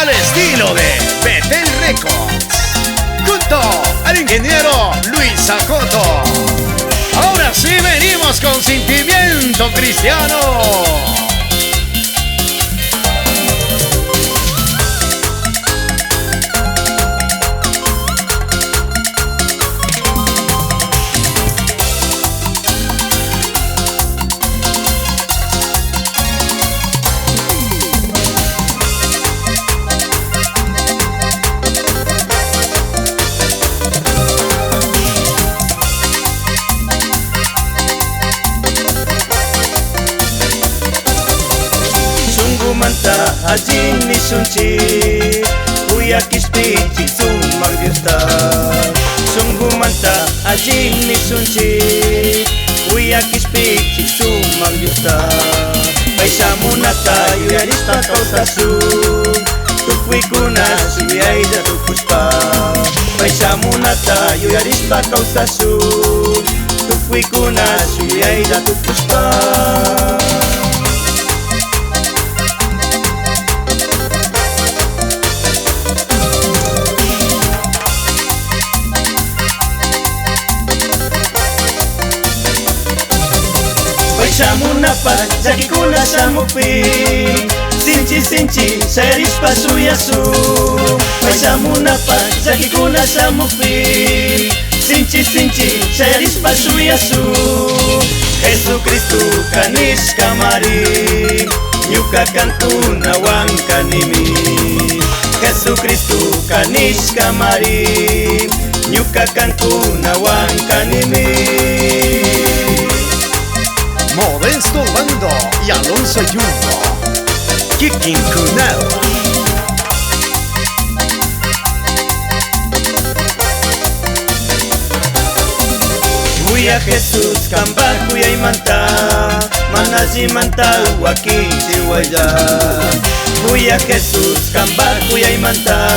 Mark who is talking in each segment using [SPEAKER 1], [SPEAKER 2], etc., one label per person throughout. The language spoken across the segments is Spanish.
[SPEAKER 1] al estilo de Betel Records, junto al ingeniero Luis Acoto. Ahora sí venimos con sentimiento cristiano.
[SPEAKER 2] Manta ajini sunci kuya kispiti sumag Diyosta. Sungguh manta ajini sunci kuya kispiti sumag Diyosta. Paisa muna tayo yaris pa kausasu tukwi kuna suyay jatupus pa. Paisa muna tayo yaris pa kausasu tukwi kuna suyay jatupus pa. Muna pa jaki kuna samupi sinchi sinchi seris pasuyasu. Paisa muna pa jaki kuna samupi sinchi sinchi seris pasuyasu. Jesucristo kanis kamari nyuka kantuna wang kanimi. Jesucristo kanis kamari nyuka kantuna wang kanimi.
[SPEAKER 1] Modesto Bando y Alonso Jumbo, Kicking Cunel.
[SPEAKER 2] Kuya Jesus kamba kuya imanta manaji manta waki siwaya. Kuya Jesus kamba kuya imanta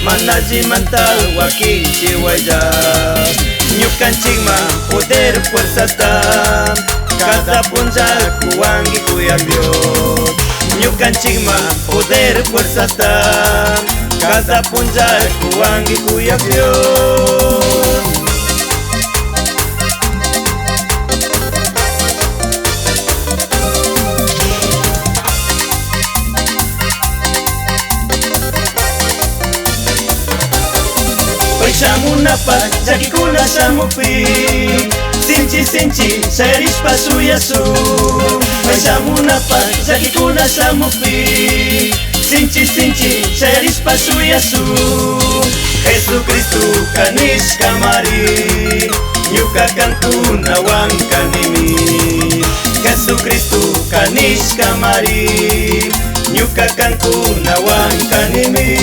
[SPEAKER 2] manaji manta waki siwaya. Nyukan chigma poder fuerza está cada punzal kuwangi kuya Dios. Nyukan chigma poder fuerza está cada punzal kuwangi kuya Dios. Paisa muna pa jaki kuna samupi sinchi sinchi seris pasuyasu. Paisa muna pa jaki kuna samupi sinchi sinchi seris pasuyasu. Jesucristo kanis kamari nyuka kantuna wang kanimi. Jesucristo kanis kamari nyuka kantuna wang kanimi.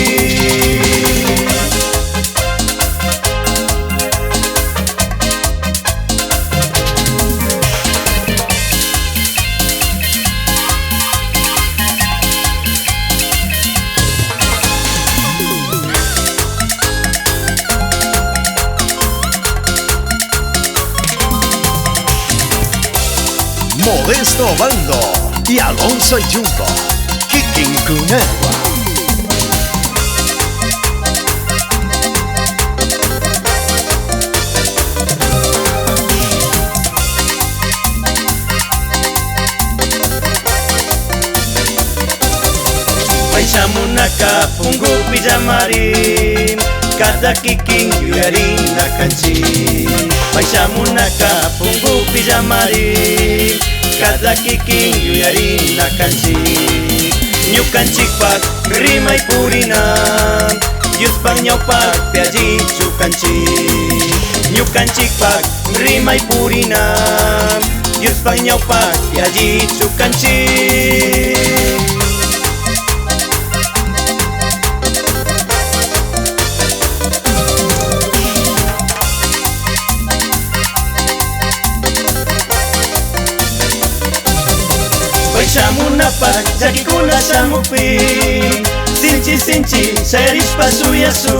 [SPEAKER 1] Modesto Bando y Alonso Jumbo, Kicking Cunel.
[SPEAKER 2] Paisa muna ka punggu pijamari kada kicking yuyarin na kanchi. Paisa muna ka punggu pijamari kada kicking yuyarin na kanchi. Nyukan chikpak rimay purina Diyos pang nyaupak piaji chukanchi. Nyukan chikpak rimay purina Diyos pang nyaupak piaji chukanchi. Paisa muna pa jaki kuna samupi sinchi sinchi seris pasuyasu.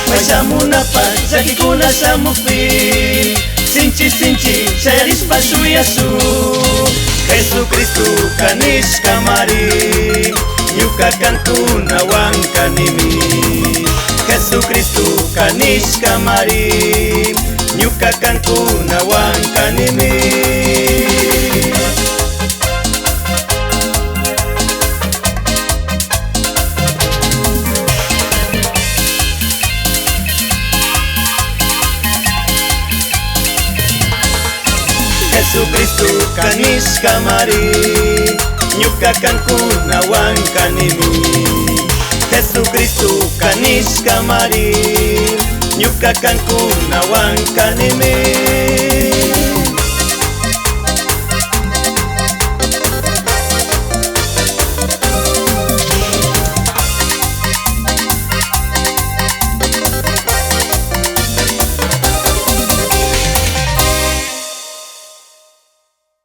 [SPEAKER 2] Paisa muna pa jaki kuna samupi sinchi sinchi seris pasuyasu. Jesucristo kanis kamari ñuka kankunawan kanimi. Jesucristo kanishka mari, ñuka kankunawan kanimi. Jesucristo kanishka mari, ñuka kankunawan kanimi. Jesucristo kanishka mari, ñuka kankunawan kanimi.